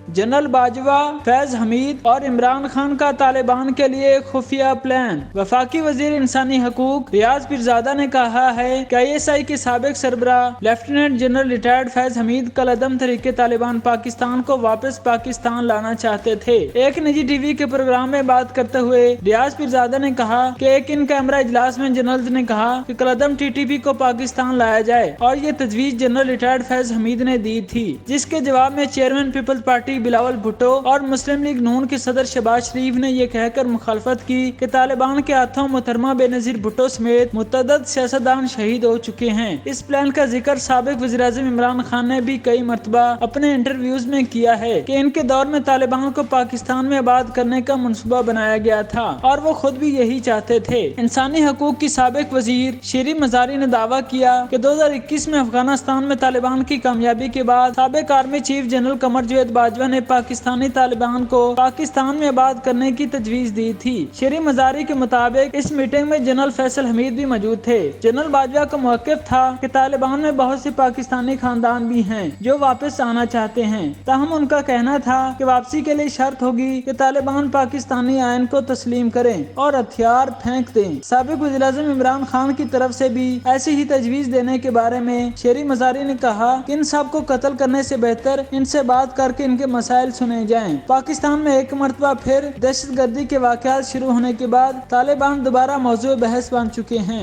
General Bajwa, Faiz Hamid और इमरान खान का तालिबान के लिए खुफिया प्लान। वफाकी वजीर इंसानी हकूक रियाज पीरजादा ने कहा है कि ISI के साबिक सरबराह lieutenant general retired Faiz Hameed कल अदम तरीके तालिबान पाकिस्तान को वापस पाकिस्तान लाना चाहते थे। एक निजी TV के प्रोग्राम में बात करते हुए रियाज पीरजादा ने कहा कि एक इन कैमरा इजलास में जनरल ने कहा कि कल अदम TTP को पाकिस्तान लाया जाए और ये तजवीज जनरल रिटायर्ड फैज हमीद ने दी थी, जिसके जवाब में चेयरमैन पीपल्स पार्टी बिलावल भुट्टो और मुस्लिम लीग नून के सदर शहबाज शरीफ ने यह कहकर मुखालफत की कि तालिबान के हाथों मुहतरमा बेनजीर भुट्टो समेत मुतअद्दिद सियासतदान शहीद हो चुके हैं। इस प्लान का जिक्र साबिक वज़ीर-ए-आज़म इमरान खान ने भी कई मरतबा अपने इंटरव्यूज में किया है कि इनके दौर में तालिबान को पाकिस्तान में आबाद करने का मंसूबा बनाया गया था और वो खुद भी यही चाहते थे। इंसानी हकूक की साबिक वजीर शीरी मजारी ने दावा किया कि 2021 में अफगानिस्तान में तालिबान की कामयाबी के बाद साबिक army chief general Qamar Javed Bajwa ने पाकिस्तानी तालिबान को पाकिस्तान में आबाद करने की तजवीज दी थी। शीरी मजारी के मुताबिक इस मीटिंग में जनरल फैसल हमीद भी मौजूद थे। जनरल बाजवा का मौक़िफ़ था कि तालिबान में बहुत से पाकिस्तानी खानदान भी हैं जो वापस आना चाहते हैं, ताहम उनका कहना था कि वापसी के लिए शर्त होगी कि तालिबान पाकिस्तानी आयन को तस्लीम करें और हथियार फेंक दें। साबिक वज़ीर-ए-आज़म इमरान खान की तरफ से भी ऐसी ही तजवीज देने के बारे में शीरी मजारी ने कहा कि इन सब को कत्ल करने से बेहतर इनसे बात करके इनके मसाइल सुने जाएं। पाकिस्तान में एक मरतबा फिर दहशतगर्दी के वाक़यात शुरू होने के बाद तालिबान दोबारा मौजूद बहस बन चुके हैं।